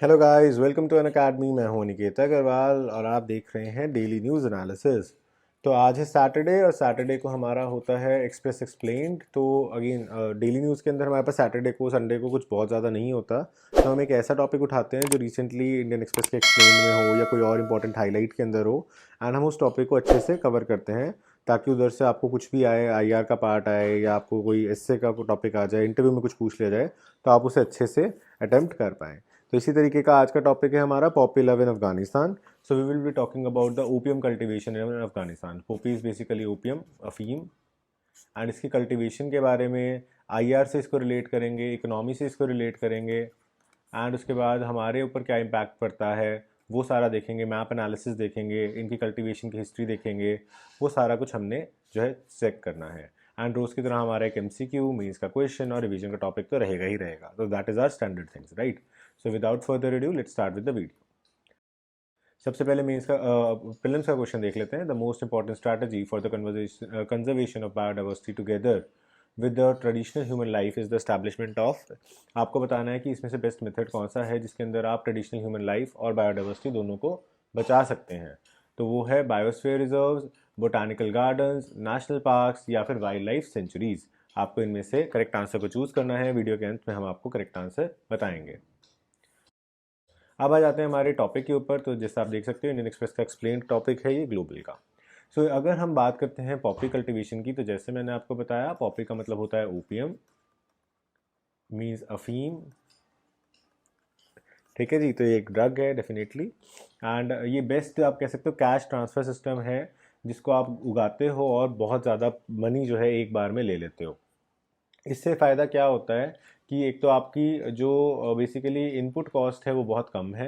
Hello guys, welcome to Unacademy. मैं हूं निकेत अग्रवाल और आप देख रहे हैं डेली न्यूज़ एनालिसिस। तो आज है सैटरडे और सैटरडे को हमारा होता है एक्सप्रेस एक्सप्लेन्ड। तो अगेन डेली न्यूज़ के अंदर हमारे पास सैटरडे को संडे को कुछ बहुत ज़्यादा नहीं होता। तो हम एक ऐसा टॉपिक उठाते हैं जो रिसेंटली इंडियन एक्सप्रेस के एक्सप्लेन में हो या कोई और इंपॉर्टेंट हाईलाइट के अंदर हो, एंड हम उस टॉपिक को अच्छे से कवर करते हैं ताकि उधर से आपको कुछ भी आए, आईआर का पार्ट आए या आपको कोई एसए का टॉपिक आ जाए, इंटरव्यू में कुछ पूछ लिया जाए तो आप उसे अच्छे से अटेम्प्ट कर पाएँ। तो इसी तरीके का आज का टॉपिक है हमारा poppy love in Afghanistan. So we will be talking about the opium cultivation in Afghanistan. Poppy is basically opium, अफीम, एंड इसकी कल्टीवेशन के बारे में आईआर से इसको रिलेट करेंगे, इकोनॉमी से इसको रिलेट करेंगे, एंड उसके बाद हमारे ऊपर क्या इम्पैक्ट पड़ता है वो सारा देखेंगे, मैप एनालिसिस देखेंगे, इनकी कल्टीवेशन की हिस्ट्री देखेंगे। वो सारा कुछ हमने जो है चेक करना है। एंड रोज़ की तरह हमारा एक एमसीक्यू, मीन्स का क्वेश्चन और रिवीजन का टॉपिक तो रहेगा ही रहेगा। तो that is our standard things, right. So without further adieu let's start with the video. सबसे पहले मीन्स का फिल्म का क्वेश्चन देख लेते हैं। The most important strategy for the conservation of biodiversity together with the traditional human life is the establishment of. आपको बताना है कि इसमें से बेस्ट मेथड कौन सा है जिसके अंदर आप ट्रेडिशनल ह्यूमन लाइफ और बायोडाइवर्सिटी दोनों को बचा सकते हैं। तो वो है biosphere reserves, botanical gardens, national parks या फिर वाइल्ड लाइफ सेंचुरीज। आपको इनमें से करेक्ट आंसर को चूज़ करना है। वीडियो के अंत में हम आपको करेक्ट आंसर बताएंगे। अब आ जाते हैं हमारे टॉपिक के ऊपर। तो जैसे आप देख सकते हो इंडियन एक्सप्रेस का एक्सप्लेन टॉपिक है ये ग्लोबल का। सो अगर हम बात करते हैं पॉपी कल्टीवेशन की, तो जैसे मैंने आपको बताया पॉपी का मतलब होता है ओपियम, मीन्स अफीम। ठीक है जी, तो ये एक ड्रग है डेफिनेटली। एंड ये बेस्ट आप कह सकते हो कैश ट्रांसफ़र सिस्टम है जिसको आप उगाते हो और बहुत ज़्यादा मनी जो है एक बार में ले लेते हो। इससे फ़ायदा क्या होता है कि एक तो आपकी जो बेसिकली इनपुट कॉस्ट है वो बहुत कम है,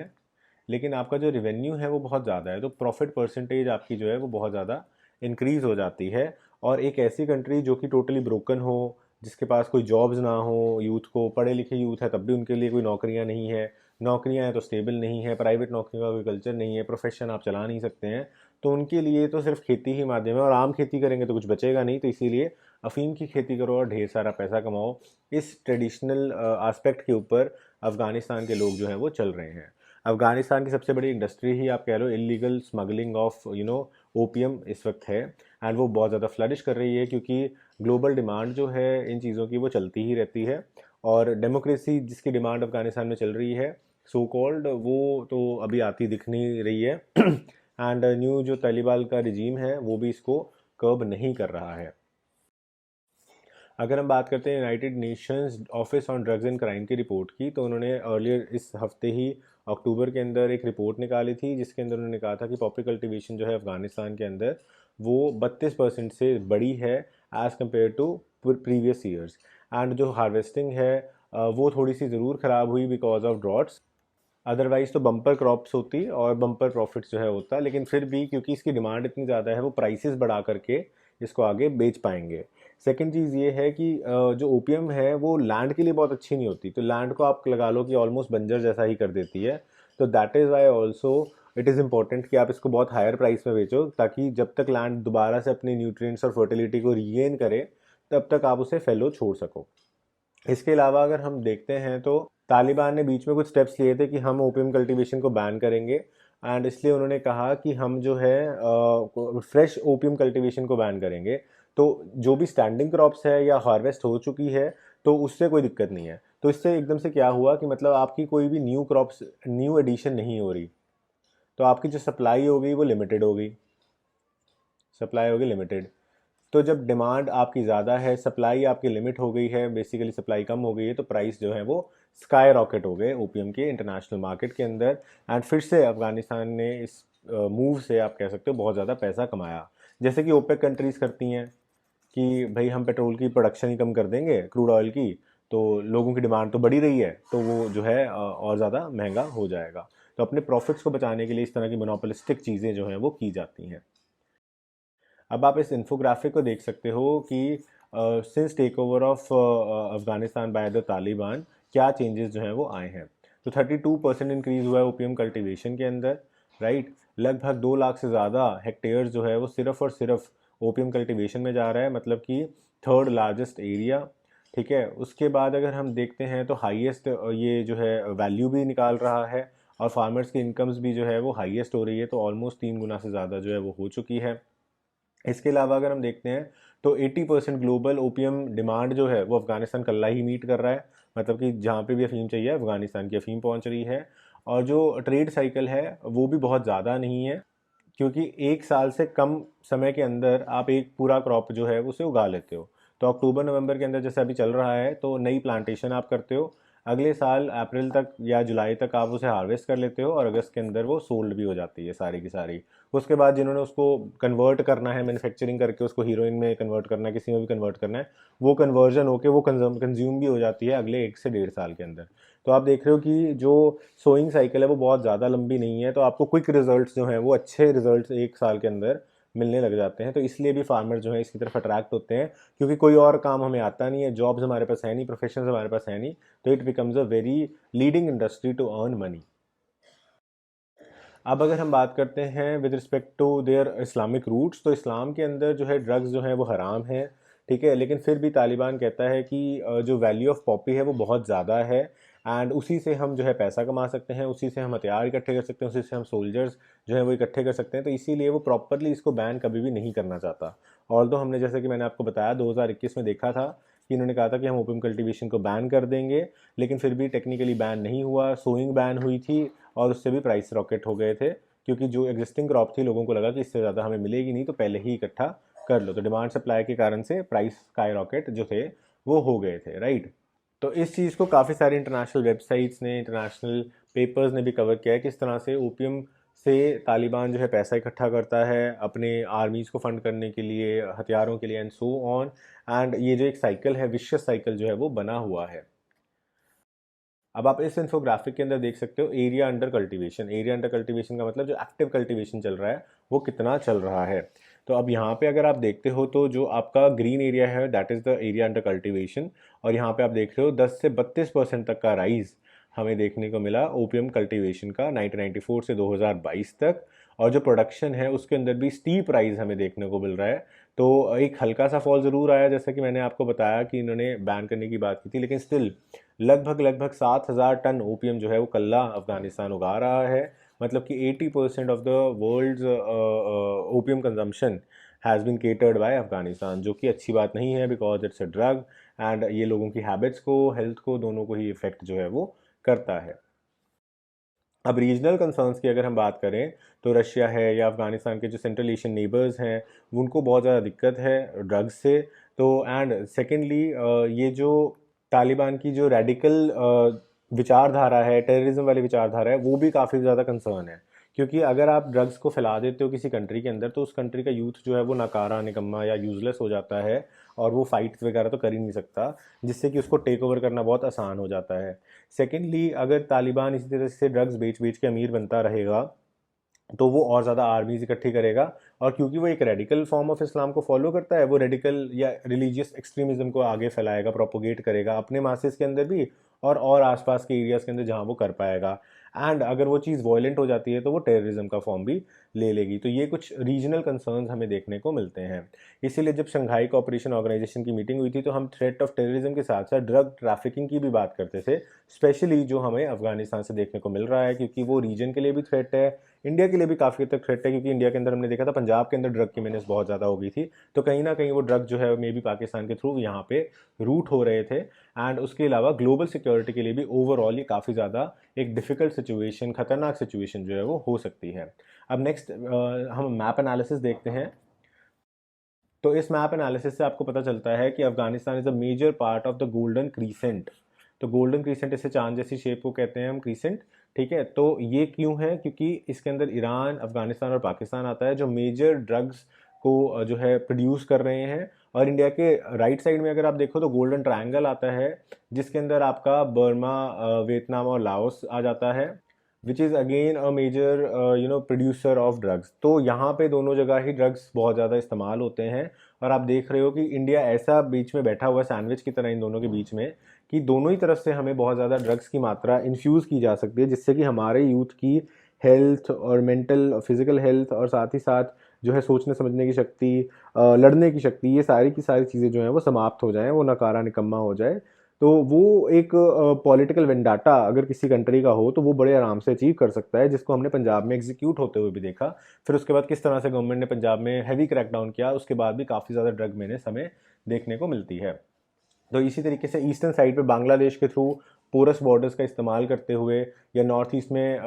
लेकिन आपका जो रिवेन्यू है वो बहुत ज़्यादा है। तो प्रॉफिट परसेंटेज आपकी जो है वो बहुत ज़्यादा इंक्रीज़ हो जाती है। और एक ऐसी कंट्री जो कि टोटली ब्रोकन हो, जिसके पास कोई जॉब्स ना हो, यूथ को, पढ़े लिखे यूथ है तब भी उनके लिए कोई नौकरियां नहीं है, नौकरियां हैं तो स्टेबल नहीं है, प्राइवेट नौकरियों का कोई कल्चर नहीं है, प्रोफेशन आप चला नहीं सकते हैं, तो उनके लिए तो सिर्फ खेती ही माध्यम है। और आम खेती करेंगे तो कुछ बचेगा नहीं। तो इसीलिए अफीम की खेती करो और ढेर सारा पैसा कमाओ। इस ट्रेडिशनल एस्पेक्ट के ऊपर अफ़गानिस्तान के लोग जो हैं वो चल रहे हैं। अफ़गानिस्तान की सबसे बड़ी इंडस्ट्री ही आप कह लो इलीगल स्मगलिंग ऑफ ओपियम इस वक्त है। एंड वो बहुत ज़्यादा फ्लरिश कर रही है क्योंकि ग्लोबल डिमांड जो है इन चीज़ों की वो चलती ही रहती है। और डेमोक्रेसी जिसकी डिमांड अफ़गानिस्तान में चल रही है, सो कॉल्ड, वो तो अभी आती दिख नहीं रही है। एंड न्यू जो तालिबान का रिजीम है वो भी इसको कर्ब नहीं कर रहा है। अगर हम बात करते हैं United Nations office on drugs and crime की रिपोर्ट की, तो उन्होंने अर्लियर इस हफ्ते ही अक्टूबर के अंदर एक रिपोर्ट निकाली थी जिसके अंदर उन्होंने कहा था कि पॉपी कल्टीवेशन जो है अफगानिस्तान के अंदर वो 32% से बड़ी है as compare to previous years. And जो हार्वेस्टिंग है वो थोड़ी सी ज़रूर ख़राब हुई बिकॉज ऑफ ड्रॉट्स। अदरवाइज तो बम्पर क्रॉप्स होती और बम्पर प्रॉफिट्स जो है होता, लेकिन फिर भी क्योंकि इसकी डिमांड इतनी ज़्यादा है वो प्राइसेस बढ़ा करके इसको आगे बेच पाएंगे। सेकंड चीज़ ये है कि जो ओपियम है वो लैंड के लिए बहुत अच्छी नहीं होती। तो लैंड को आप लगा लो कि ऑलमोस्ट बंजर जैसा ही कर देती है। तो that is why also it is important कि आप इसको बहुत हायर प्राइस में बेचो, ताकि जब तक लैंड दोबारा से अपनी न्यूट्रिएंट्स और फर्टिलिटी को रीगेन करे तब तक आप उसे फेलो छोड़ सको। इसके अलावा अगर हम देखते हैं तो तालिबान ने बीच में कुछ स्टेप्स लिए थे कि हम ओपियम कल्टीवेशन को बैन करेंगे। एंड इसलिए उन्होंने कहा कि हम जो है फ्रेश ओपियम कल्टीवेशन को बैन करेंगे। तो जो भी स्टैंडिंग क्रॉप्स है या हार्वेस्ट हो चुकी है तो उससे कोई दिक्कत नहीं है। तो इससे एकदम से क्या हुआ कि मतलब आपकी कोई भी न्यू क्रॉप्स, न्यू एडिशन नहीं हो रही। तो आपकी जो सप्लाई हो गई वो लिमिटेड हो गई, सप्लाई होगी लिमिटेड। तो जब डिमांड आपकी ज़्यादा है, सप्लाई आपकी लिमिट हो गई है, बेसिकली सप्लाई कम हो गई है, तो प्राइस जो है वो स्काई रॉकेट हो गए ओपीएम के इंटरनेशनल मार्केट के अंदर। एंड फिर से अफगानिस्तान ने इस मूव से आप कह सकते हो बहुत ज़्यादा पैसा कमाया। जैसे कि ओपेक कंट्रीज़ करती हैं कि भाई हम पेट्रोल की प्रोडक्शन ही कम कर देंगे, क्रूड ऑयल की, तो लोगों की डिमांड तो बढ़ी रही है तो वो जो है और ज़्यादा महंगा हो जाएगा। तो अपने प्रॉफिट्स को बचाने के लिए इस तरह की मोनोपोलिस्टिक चीज़ें जो हैं वो की जाती हैं। अब आप इस इन्फोग्राफिक को देख सकते हो कि since take over of Afghanistan by the Taliban क्या चेंजेस जो हैं वो आए हैं। तो 32% इंक्रीज़ हुआ है ओपीएम कल्टीवेशन के अंदर, राइट। लगभग 2 लाख से ज़्यादा हेक्टेयर्स जो है वो सिर्फ और सिर्फ ओपीएम कल्टीवेशन में जा रहा है, मतलब कि थर्ड लार्जेस्ट एरिया। ठीक है। उसके बाद अगर हम देखते हैं तो हाईएस्ट ये जो है वैल्यू भी निकाल रहा है, और फार्मर्स की इनकम्स भी जो है वो हाईएस्ट हो रही है, तो ऑलमोस्ट 3 गुना से ज़्यादा जो है वो हो चुकी है। इसके अलावा अगर हम देखते हैं तो 80% ग्लोबल ओपियम डिमांड जो है वो अफगानिस्तान कल्ला ही मीट कर रहा है, मतलब कि जहाँ पे भी अफीम चाहिए अफगानिस्तान की अफीम पहुँच रही है। और जो ट्रेड साइकिल है वो भी बहुत ज़्यादा नहीं है, क्योंकि एक साल से कम समय के अंदर आप एक पूरा क्रॉप जो है उसे उगा लेते हो। तो अक्टूबर नवंबर के अंदर जैसे अभी चल रहा है तो नई प्लांटेशन आप करते हो, अगले साल अप्रैल तक या जुलाई तक आप उसे हार्वेस्ट कर लेते हो, और अगस्त के अंदर वो सोल्ड भी हो जाती है सारी की सारी। उसके बाद जिन्होंने उसको कन्वर्ट करना है, मैन्युफैक्चरिंग करके उसको हीरोइन में कन्वर्ट करना है, किसी में भी कन्वर्ट करना है, वो कन्वर्जन होके वो कंज्यूम भी हो जाती है अगले 1 से 1.5 साल के अंदर। तो आप देख रहे हो कि जो सोइंग साइकिल है वो बहुत ज़्यादा लंबी नहीं है, तो आपको क्विक रिजल्ट्स जो हैं वो अच्छे रिजल्ट्स 1 साल के अंदर मिलने लग जाते हैं। तो इसलिए भी फार्मर जो है इसकी तरफ अट्रैक्ट होते हैं, क्योंकि कोई और काम हमें आता नहीं है, जॉब्स हमारे पास है नहीं, प्रोफेशन हमारे पास है नहीं, तो it becomes a very leading industry to earn money. अब अगर हम बात करते हैं with respect to their Islamic roots, तो इस्लाम के अंदर जो है ड्रग्स जो है वो हराम है, ठीक है। लेकिन फिर भी तालिबान कहता है कि जो वैल्यू ऑफ पॉपी है वो बहुत ज़्यादा है, एंड उसी से हम जो है पैसा कमा सकते हैं, उसी से हम हथियार इकट्ठे कर सकते हैं, उसी से हम सोल्जर्स जो है वो इकट्ठे कर सकते हैं। तो इसीलिए वो प्रॉपरली इसको बैन कभी भी नहीं करना चाहता। ऑल्दो हमने जैसे कि मैंने आपको बताया 2021 में देखा था कि इन्होंने कहा था कि हम ओपियम कल्टीवेशन को बैन कर देंगे, लेकिन फिर भी टेक्निकली बैन नहीं हुआ, सोइंग बैन हुई थी, और उससे भी प्राइस रॉकेट हो गए थे, क्योंकि जो एग्जिस्टिंग क्रॉप थी लोगों को लगा कि इससे ज़्यादा हमें मिलेगी नहीं, तो पहले ही इकट्ठा कर लो। तो डिमांड सप्लाई के कारण से प्राइस स्काई रॉकेट जो थे वो हो गए थे, राइट। तो इस चीज़ को काफ़ी सारी इंटरनेशनल वेबसाइट्स ने, इंटरनेशनल पेपर्स ने भी कवर किया है, किस तरह से ओपियम से तालिबान जो है पैसा इकट्ठा करता है अपने आर्मीज़ को फंड करने के लिए, हथियारों के लिए, एंड सो ऑन। एंड ये जो एक साइकिल है, विशियस साइकिल जो है वो बना हुआ है। अब आप इस इन्फोग्राफिक के अंदर देख सकते हो area under cultivation. Area under cultivation का मतलब जो एक्टिव कल्टीवेशन चल रहा है वो कितना चल रहा है। तो अब यहाँ पे अगर आप देखते हो तो जो आपका ग्रीन एरिया है that is the area under cultivation, और यहाँ पे आप देख रहे हो 10 से 32% तक का राइज हमें देखने को मिला ओपियम कल्टीवेशन का 1994 से 2022 तक। और जो प्रोडक्शन है उसके अंदर भी स्टीप राइज हमें देखने को मिल रहा है। तो एक हल्का सा फॉल ज़रूर आया, जैसा कि मैंने आपको बताया कि इन्होंने बैन करने की बात की थी, लेकिन स्टिल लगभग 7,000 टन ओपियम जो है वो कल्ला अफगानिस्तान उगा रहा है। मतलब कि 80% of the world's opium consumption has been catered by Afghanistan, जो कि अच्छी बात नहीं है, because it's a drug, and ये लोगों की हैबिट्स को, हेल्थ को, दोनों को ही इफेक्ट जो है वो करता है। अब रीजनल कंसर्न्स की अगर हम बात करें तो रशिया है या अफगानिस्तान के जो सेंट्रल एशियन नेबर्स हैं उनको बहुत ज़्यादा दिक्कत है ड्रग्स से। तो एंड सेकेंडली ये जो तालिबान की जो रेडिकल विचारधारा है, टेररिज्म वाली विचारधारा है, वो भी काफ़ी ज़्यादा कंसर्न है। क्योंकि अगर आप ड्रग्स को फैला देते हो किसी कंट्री के अंदर तो उस कंट्री का यूथ जो है वो नाकारा, निकम्मा या यूजलेस हो जाता है, और वो फाइट्स वगैरह तो कर ही नहीं सकता, जिससे कि उसको टेक ओवर करना बहुत आसान हो जाता है। सेकेंडली अगर तालिबान इसी तरह से ड्रग्स बेच बेच के अमीर बनता रहेगा तो वो और ज़्यादा आर्मीज इकट्ठी करेगा, और क्योंकि वो एक रेडिकल फॉर्म ऑफ इस्लाम को फॉलो करता है, वो रेडिकल या रिलीजियस एक्सट्रीमिज्म को आगे फैलाएगा, प्रोपोगेट करेगा अपने मासेस के अंदर भी, और आसपास के एरियाज़ के अंदर जहाँ वो कर पाएगा। एंड अगर वो चीज़ वॉयलेंट हो जाती है तो वो टेररिज्म का फॉर्म भी ले लेगी। तो ये कुछ रीजनल कंसर्न्स हमें देखने को मिलते हैं। इसीलिए जब शंघाई कोऑपरेशन ऑर्गेनाइजेशन की मीटिंग हुई थी तो हम थ्रेट ऑफ टेररिज्म के साथ साथ ड्रग ट्रैफिकिंग की भी बात करते थे, स्पेशली जो हमें अफगानिस्तान से देखने को मिल रहा है, क्योंकि वो रीजन के लिए भी थ्रेट है, इंडिया के लिए भी काफ़ी हद तक थ्रेट है, क्योंकि इंडिया के अंदर हमने देखा था पंजाब के अंदर ड्रग की मेनेस बहुत ज़्यादा हो गई थी, तो कहीं ना कहीं वो ड्रग जो है मे बी पाकिस्तान के थ्रू यहाँ पे रूट हो रहे थे। एंड उसके अलावा ग्लोबल सिक्योरिटी के लिए भी ओवरऑल ये काफ़ी ज़्यादा एक डिफ़िकल्ट सिचुएशन, खतरनाक सिचुएशन जो है वो हो सकती है। अब नेक्स्ट हम मैप एनालिसिस देखते हैं। तो इस मैप एनालिसिस से आपको पता चलता है कि Afghanistan is a major part of the golden crescent. तो गोल्डन क्रीसेंट, इसे चांद जैसी शेप को कहते हैं हम क्रीसेंट, ठीक है। तो ये क्यों है? क्योंकि इसके अंदर ईरान, अफगानिस्तान और पाकिस्तान आता है जो मेजर ड्रग्स को जो है प्रोड्यूस कर रहे हैं। और इंडिया के राइट साइड में अगर आप देखो तो गोल्डन ट्रायंगल आता है, जिसके अंदर आपका बर्मा, वियतनाम और लाओस आ जाता है, which is again a major producer of drugs. तो यहाँ पे दोनों जगह ही ड्रग्स बहुत ज़्यादा इस्तेमाल होते हैं। और आप देख रहे हो कि इंडिया ऐसा बीच में बैठा हुआ है, सैंडविच की तरह इन दोनों के बीच में, कि दोनों ही तरफ से हमें बहुत ज़्यादा ड्रग्स की मात्रा इन्फ्यूज़ की जा सकती है, जिससे कि हमारे यूथ की हेल्थ और मेंटल फिजिकल हेल्थ और साथ ही साथ जो है सोचने समझने की शक्ति, लड़ने की शक्ति, ये सारी की सारी चीज़ें जो हैं वो समाप्त हो जाएं, वो नकारा निकम्मा हो जाए। तो वो एक पॉलिटिकल वेंडाटा अगर किसी कंट्री का हो तो वो बड़े आराम से अचीव कर सकता है, जिसको हमने पंजाब में एग्जीक्यूट होते हुए भी देखा। फिर उसके बाद किस तरह से गवर्नमेंट ने पंजाब में हैवी क्रैकडाउन किया, उसके बाद भी काफ़ी ज़्यादा ड्रग मेनेस हमें देखने को मिलती है। तो इसी तरीके से ईस्टर्न साइड पे बांग्लादेश के थ्रू पोरस बॉर्डर्स का इस्तेमाल करते हुए या नॉर्थ ईस्ट में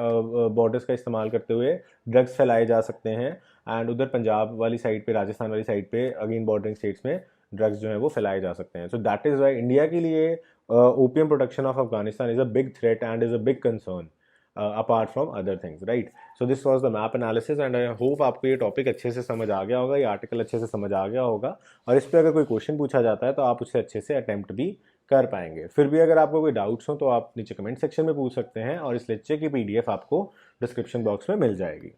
बॉर्डर्स का इस्तेमाल करते हुए ड्रग्स फैलाए जा सकते हैं। एंड उधर पंजाब वाली साइड पे, राजस्थान वाली साइड पे अगेन बॉर्डरिंग स्टेट्स में ड्रग्स जो है वो फैलाए जा सकते हैं। So that is why India के लिए opium production of Afghanistan is a big threat and is a big concern apart from other things, right. So this was the map analysis and I hope आपको ये topic अच्छे से समझ आ गया होगा, ये आर्टिकल अच्छे से समझ आ गया होगा, और इस पर अगर कोई क्वेश्चन पूछा जाता है तो आप उसे अच्छे से अटेम्प्ट भी कर पाएंगे। फिर भी अगर आपको कोई डाउट्स हो तो आप नीचे कमेंट सेक्शन में पूछ सकते हैं, और इस लेक्चर की पीडीएफ आपको डिस्क्रिप्शन बॉक्स में मिल जाएगी।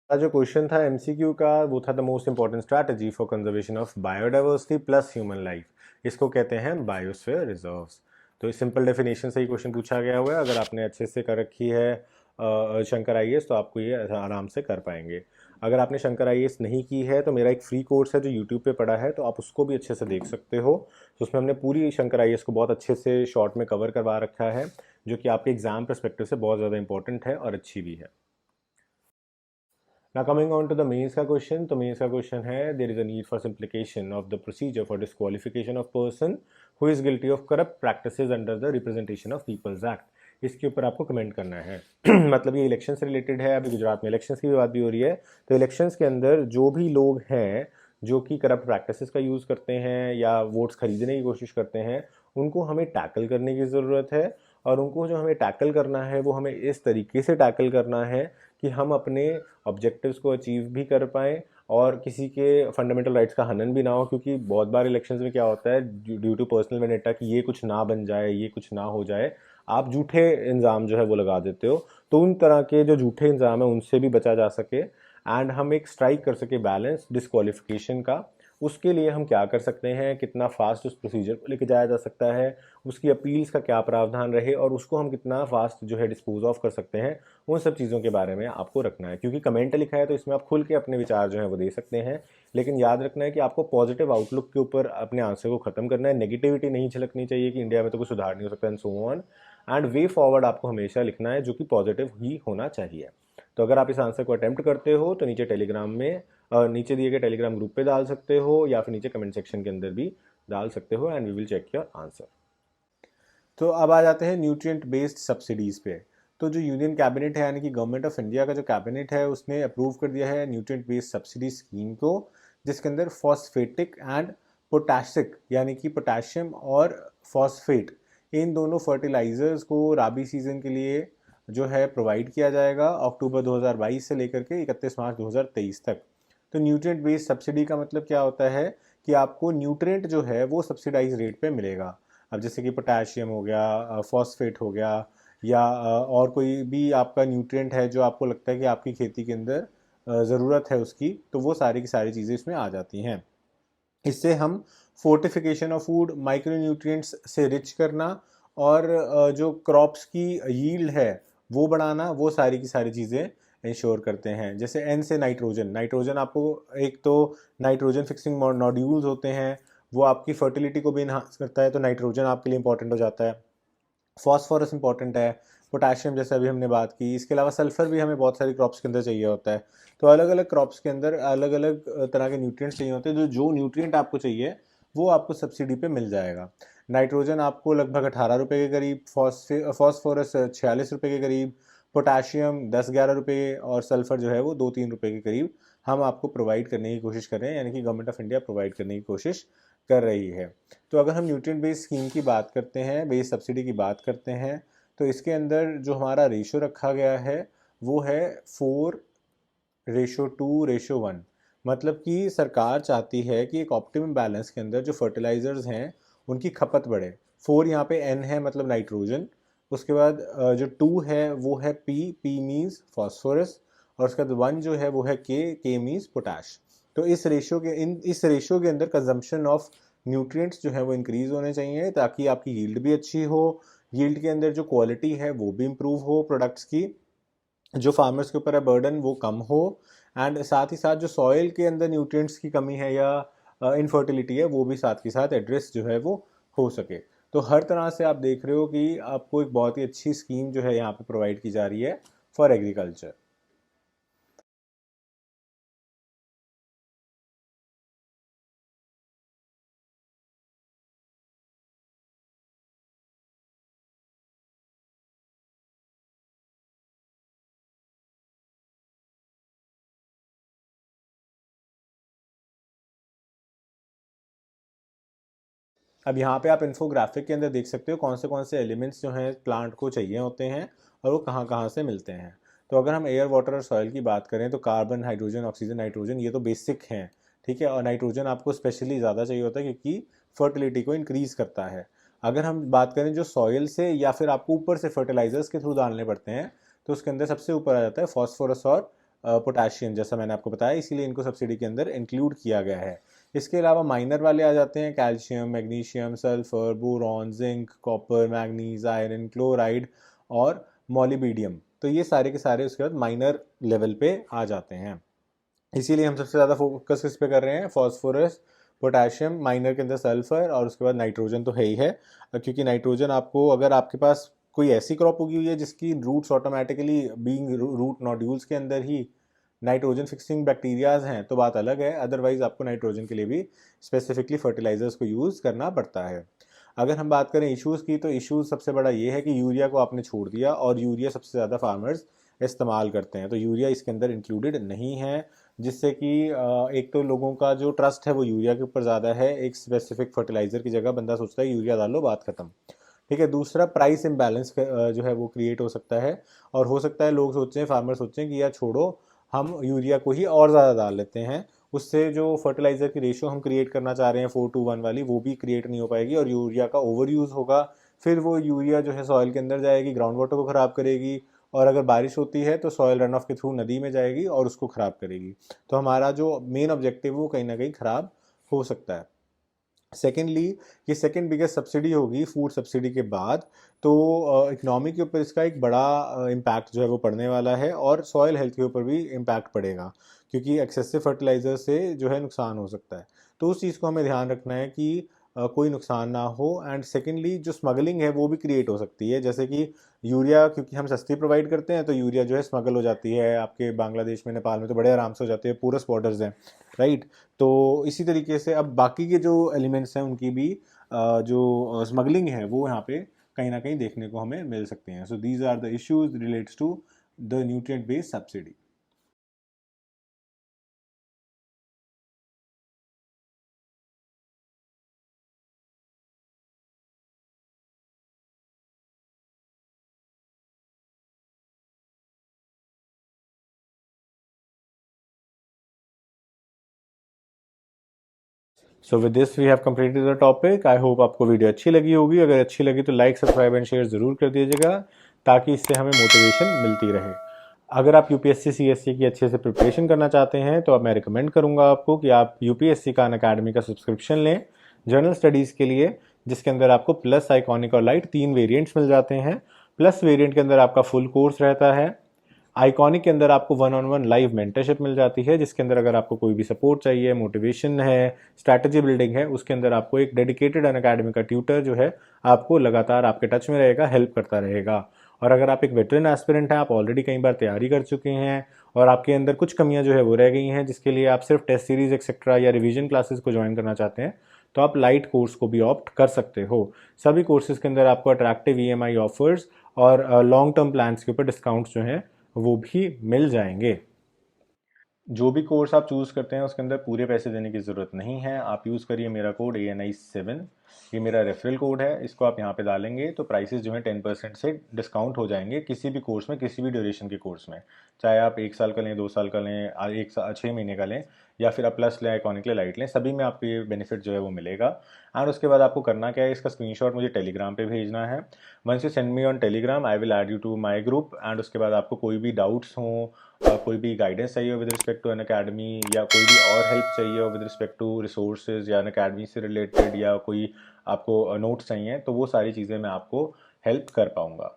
जो क्वेश्चन था एमसीक्यू का वो था the most important strategy for conservation of biodiversity plus human life, इसको कहते हैं बायोस्फीयर रिजर्व्स। तो इस सिंपल डेफिनेशन से ही क्वेश्चन पूछा गया हुआ है। अगर आपने अच्छे से कर रखी है शंकर आईएएस तो आपको ये आराम से कर पाएंगे। अगर आपने शंकर आईएएस नहीं की है तो मेरा एक फ्री कोर्स है जो यूट्यूब पे पड़ा है, तो आप उसको भी अच्छे से देख सकते हो। तो उसमें हमने पूरी शंकर आईएएस को बहुत अच्छे से शॉर्ट में कवर करवा रखा है, जो कि आपके एग्जाम परस्पेक्टिव से बहुत ज़्यादा इंपॉर्टेंट है और अच्छी भी है। Now coming on to the mains का क्वेश्चन, तो मेंस का क्वेश्चन है there is a need for simplification of the procedure for disqualification of person who is guilty of corrupt practices under the representation of people's act. इसके ऊपर आपको comment करना है। मतलब ये इलेक्शन से रिलेटेड है, अभी गुजरात में इलेक्शंस की भी बात भी हो रही है। तो इलेक्शंस के अंदर जो भी लोग हैं जो कि करप्ट प्रैक्टिसेस का यूज़ करते हैं या वोट्स खरीदने की कोशिश करते हैं, उनको हमें टैकल करने की ज़रूरत है। और उनको जो हमें टैकल करना है वो हमें इस तरीके से टैकल करना है कि हम अपने ऑब्जेक्टिव्स को अचीव भी कर पाएँ और किसी के फंडामेंटल राइट्स का हनन भी ना हो। क्योंकि बहुत बार इलेक्शंस में क्या होता है, ड्यू टू पर्सनल वेंडेटा कि ये कुछ ना बन जाए, ये कुछ ना हो जाए, आप झूठे इल्ज़ाम जो है वो लगा देते हो। तो उन तरह के जो झूठे इल्ज़ाम है उनसे भी बचा जा सके एंड हम एक स्ट्राइक कर सके बैलेंस डिस्क्वालिफिकेशन का, उसके लिए हम क्या कर सकते हैं, कितना फास्ट उस प्रोसीजर को लेके जाया जा सकता है, उसकी अपील्स का क्या प्रावधान रहे और उसको हम कितना फास्ट जो है डिस्पोज ऑफ कर सकते हैं, उन सब चीज़ों के बारे में आपको रखना है। क्योंकि कमेंट लिखा है तो इसमें आप खुल के अपने विचार जो है वो दे सकते हैं, लेकिन याद रखना है कि आपको पॉजिटिव आउटलुक के ऊपर अपने आंसर को खत्म करना है। नेगेटिविटी नहीं झलकनी चाहिए कि इंडिया में तो कुछ सुधार नहीं हो सकता and so on. And way forward आपको हमेशा लिखना है जो कि पॉजिटिव ही होना चाहिए। तो अगर आप इस आंसर को अटेम्प्ट करते हो तो नीचे टेलीग्राम में नीचे दिए गए टेलीग्राम ग्रुप पे डाल सकते हो या फिर नीचे कमेंट सेक्शन के अंदर भी डाल सकते हो and we will check your answer. तो अब आ जाते हैं न्यूट्रिएंट बेस्ड सब्सिडीज़ पे। तो जो यूनियन कैबिनेट है यानी कि गवर्नमेंट ऑफ इंडिया का जो कैबिनेट है उसने अप्रूव कर दिया है न्यूट्रिएंट बेस्ड सब्सिडी स्कीम को, जिसके अंदर फॉस्फेटिक एंड पोटासिक यानी कि पोटाशियम और फॉस्फेट इन दोनों फर्टिलाइजर्स को राबी सीजन के लिए जो है प्रोवाइड किया जाएगा अक्टूबर 2022 से लेकर के 31 मार्च 2023 तक। तो न्यूट्रिएंट बेस्ड सब्सिडी का मतलब क्या होता है कि आपको न्यूट्रिएंट जो है वो सब्सिडाइज रेट पे मिलेगा। अब जैसे कि पोटाशियम हो गया, फॉस्फेट हो गया, या और कोई भी आपका न्यूट्रिएंट है जो आपको लगता है कि आपकी खेती के अंदर ज़रूरत है उसकी, तो वो सारी की सारी चीज़ें इसमें आ जाती हैं। इससे हम fortification of food, micro nutrients से रिच करना और जो क्रॉप्स की यील्ड है वो बढ़ाना, वो सारी की सारी चीज़ें इंश्योर करते हैं। जैसे एन से नाइट्रोजन, नाइट्रोजन आपको एक तो नाइट्रोजन फिक्सिंग नॉड्यूल्स होते हैं, वो आपकी फर्टिलिटी को भी इन्हांस करता है, तो नाइट्रोजन आपके लिए इंपॉर्टेंट हो जाता है। फॉस्फोरस इंपॉर्टेंट है, पोटाशियम जैसे अभी हमने बात की, इसके अलावा सल्फर भी हमें बहुत सारी क्रॉप्स के अंदर चाहिए होता है। तो अलग अलग क्रॉप्स के अंदर अलग अलग तरह के न्यूट्रिएंट्स चाहिए होते हैं, जो न्यूट्रिएंट आपको चाहिए वो आपको सब्सिडी पे मिल जाएगा। नाइट्रोजन आपको लगभग 18 रुपये के करीब, फॉस्फोरस 46 रुपये के करीब, पोटाशियम 10-11 रुपये और सल्फर जो है वो 2-3 रुपये के करीब हम आपको प्रोवाइड करने की कोशिश कर रहे हैं, यानी कि गवर्नमेंट ऑफ इंडिया प्रोवाइड करने की कोशिश कर रही है। तो अगर हम न्यूट्रिएंट बेस्ड स्कीम की बात करते हैं, बेस सब्सिडी की बात करते हैं, तो इसके अंदर जो हमारा रेशो रखा गया है वो है 4:2:1। मतलब कि सरकार चाहती है कि एक ऑप्टिमम बैलेंस के अंदर जो फर्टिलाइजर्स हैं उनकी खपत बढ़े। 4 यहाँ पे एन है मतलब नाइट्रोजन, उसके बाद जो 2 है वो है पी मीन्स फॉस्फोरस, और उसके बाद 1 जो है वो है के मीन्स पोटाश। तो इस रेशियो के अंदर कंजम्पशन ऑफ न्यूट्रिएंट्स जो है वो इंक्रीज होने चाहिए ताकि आपकी यील्ड भी अच्छी हो, यील्ड के अंदर जो क्वालिटी है वो भी इम्प्रूव हो, प्रोडक्ट्स की जो फार्मर्स के ऊपर है बर्डन वो कम हो, एंड साथ ही साथ जो सॉइल के अंदर न्यूट्रिएंट्स की कमी है या इनफर्टिलिटी है वो भी साथ के साथ एड्रेस जो है वो हो सके। तो हर तरह से आप देख रहे हो कि आपको एक बहुत ही अच्छी स्कीम जो है यहाँ पे प्रोवाइड की जा रही है फॉर एग्रीकल्चर। अब यहाँ पे आप इन्फोग्राफिक के अंदर देख सकते हो कौन से एलिमेंट्स जो हैं प्लांट को चाहिए होते हैं और वो कहाँ कहाँ से मिलते हैं। तो अगर हम एयर वाटर और सॉइल की बात करें तो कार्बन, हाइड्रोजन, ऑक्सीजन, नाइट्रोजन ये तो बेसिक हैं, ठीक है। और नाइट्रोजन आपको स्पेशली ज़्यादा चाहिए होता है क्योंकि फर्टिलिटी को इंक्रीज़ करता है। अगर हम बात करें जो सॉइल से या फिर आपको ऊपर से फर्टिलाइजर्स के थ्रू डालने पड़ते हैं तो उसके अंदर सबसे ऊपर आ जाता है फॉस्फोरस और पोटाशियम, जैसा मैंने आपको बताया, इसीलिए इनको सब्सिडी के अंदर इंक्लूड किया गया है। इसके अलावा माइनर वाले आ जाते हैं calcium, magnesium, sulphur, boron, zinc, copper, manganese, iron, chloride और मॉलिबीडियम। तो ये सारे के सारे उसके बाद माइनर लेवल पे आ जाते हैं। इसीलिए हम सबसे ज़्यादा फोकस किस पे कर रहे हैं, फॉस्फोरस, पोटाशियम, माइनर के अंदर सल्फर और उसके बाद नाइट्रोजन तो है ही है, क्योंकि नाइट्रोजन आपको, अगर आपके पास कोई ऐसी क्रॉप उगी हुई है जिसकी roots automatically being root nodules के अंदर ही नाइट्रोजन फिक्सिंग बैक्टीरियाज हैं तो बात अलग है, अदरवाइज आपको नाइट्रोजन के लिए भी स्पेसिफिकली फर्टिलाइजर्स को यूज़ करना पड़ता है। अगर हम बात करें इश्यूज़ की तो इश्यूज़ सबसे बड़ा ये है कि यूरिया को आपने छोड़ दिया और यूरिया सबसे ज़्यादा फार्मर्स इस्तेमाल करते हैं, तो यूरिया इसके अंदर इंक्लूडेड नहीं है, जिससे कि एक तो लोगों का जो ट्रस्ट है वो यूरिया के ऊपर ज़्यादा है, एक स्पेसिफिक फर्टिलाइज़र की जगह बंदा सोचता है यूरिया डालो बात खत्म, ठीक है। दूसरा प्राइस इम्बैलेंस जो है वो क्रिएट हो सकता है, और हो सकता है लोग सोचें, फार्मर सोचें कि यार छोड़ो हम यूरिया को ही और ज़्यादा डाल लेते हैं, उससे जो फर्टिलाइज़र की रेशियो हम क्रिएट करना चाह रहे हैं 4:1 वाली वो भी क्रिएट नहीं हो पाएगी और यूरिया का ओवर यूज़ होगा। फिर वो यूरिया जो है सॉइल के अंदर जाएगी, ग्राउंड वाटर को ख़राब करेगी, और अगर बारिश होती है तो सॉइल रन ऑफ के थ्रू नदी में जाएगी और उसको ख़राब करेगी। तो हमारा जो मेन ऑब्जेक्टिव है वो कहीं ना कहीं ख़राब हो सकता है। सेकेंडली, ये सेकेंड बिगेस्ट सब्सिडी होगी फूड सब्सिडी के बाद, तो इकनॉमी के ऊपर इसका एक बड़ा इम्पैक्ट जो है वो पड़ने वाला है और सॉयल हेल्थ के ऊपर भी इम्पैक्ट पड़ेगा, क्योंकि एक्सेसिव फर्टिलाइज़र से जो है नुकसान हो सकता है। तो उस चीज़ को हमें ध्यान रखना है कि कोई नुकसान ना हो। एंड सेकेंडली जो स्मगलिंग है वो भी क्रिएट हो सकती है, जैसे कि यूरिया क्योंकि हम सस्ती प्रोवाइड करते हैं तो यूरिया जो है स्मगल हो जाती है, आपके बांग्लादेश में, नेपाल में तो बड़े आराम से हो जाती है, पूरस बॉर्डर्स हैं, राइट। तो इसी तरीके से अब बाकी के जो एलिमेंट्स हैं उनकी भी जो स्मगलिंग है वो यहाँ पे कहीं ना कहीं देखने को हमें मिल सकते हैं। So these are the issues relates to the nutrient based subsidy. So with this we have completed the topic. I hope आपको वीडियो अच्छी लगी होगी, अगर अच्छी लगी तो लाइक, सब्सक्राइब एंड शेयर ज़रूर कर दीजिएगा ताकि इससे हमें मोटिवेशन मिलती रहे। अगर आप यूपीएससी सीएससी की अच्छे से प्रिपरेशन करना चाहते हैं तो अब मैं रिकमेंड करूंगा आपको कि आप यूपीएससी का अनअकैडमी का सब्सक्रिप्शन लें जनरल स्टडीज़ के लिए, जिसके अंदर आपको प्लस, आइकॉनिक और लाइट 3 वेरिएंट्स मिल जाते हैं। प्लस वेरिएंट के अंदर आपका फुल कोर्स रहता है, आइकॉनिक के अंदर आपको 1-on-1 लाइव मेंटरशिप मिल जाती है, जिसके अंदर अगर आपको कोई भी सपोर्ट चाहिए, मोटिवेशन है, स्ट्रैटेजी बिल्डिंग है, उसके अंदर आपको एक डेडिकेटेड अनअकैडमी का ट्यूटर जो है आपको लगातार आपके टच में रहेगा, हेल्प करता रहेगा। और अगर आप एक वेटरन एस्पिरेंट हैं, आप ऑलरेडी कई बार तैयारी कर चुके हैं और आपके अंदर कुछ कमियां जो है वो रह गई हैं, जिसके लिए आप सिर्फ टेस्ट सीरीज एक्सेट्रा या रिवीजन क्लासेस को ज्वाइन करना चाहते हैं, तो आप लाइट कोर्स को भी ऑप्ट कर सकते हो। सभी कोर्सेज के अंदर आपको अट्रैक्टिव ईएमआई ऑफर्स और लॉन्ग टर्म प्लान्स के ऊपर डिस्काउंट्स जो हैं वो भी मिल जाएंगे। जो भी कोर्स आप चूज़ करते हैं उसके अंदर पूरे पैसे देने की ज़रूरत नहीं है। आप यूज़ करिए मेरा कोड ANI7, ये मेरा रेफरल कोड है, इसको आप यहाँ पे डालेंगे तो प्राइसेस जो हैं 10% से डिस्काउंट हो जाएंगे किसी भी कोर्स में, किसी भी ड्यूरेशन के कोर्स में, चाहे आप 1 साल का लें, 2 साल का लें, 6 महीने का लें, या फिर आप प्लस लें, आइकॉनिक लें, लाइट लें, सभी में आपको ये बेनिफिट जो है वो मिलेगा। एंड उसके बाद आपको करना क्या है, इसका स्क्रीनशॉट मुझे टेलीग्राम पे भेजना है। Once you send me on Telegram I will add you to my group. And उसके बाद आपको कोई भी डाउट्स हों, कोई भी गाइडेंस चाहिए हो with respect to Unacademy, या कोई भी और हेल्प चाहिए हो विद रिस्पेक्ट टू रिसोर्सेज या अन अकेडमी से रिलेटेड, या कोई आपको नोट्स चाहिए, तो वो सारी चीज़ें मैं आपको हेल्प कर पाऊँगा।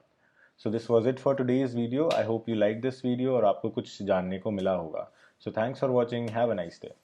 So this was it for today's video. I hope you like this video और आपको कुछ जानने को मिला होगा। So thanks for watching, have a nice day.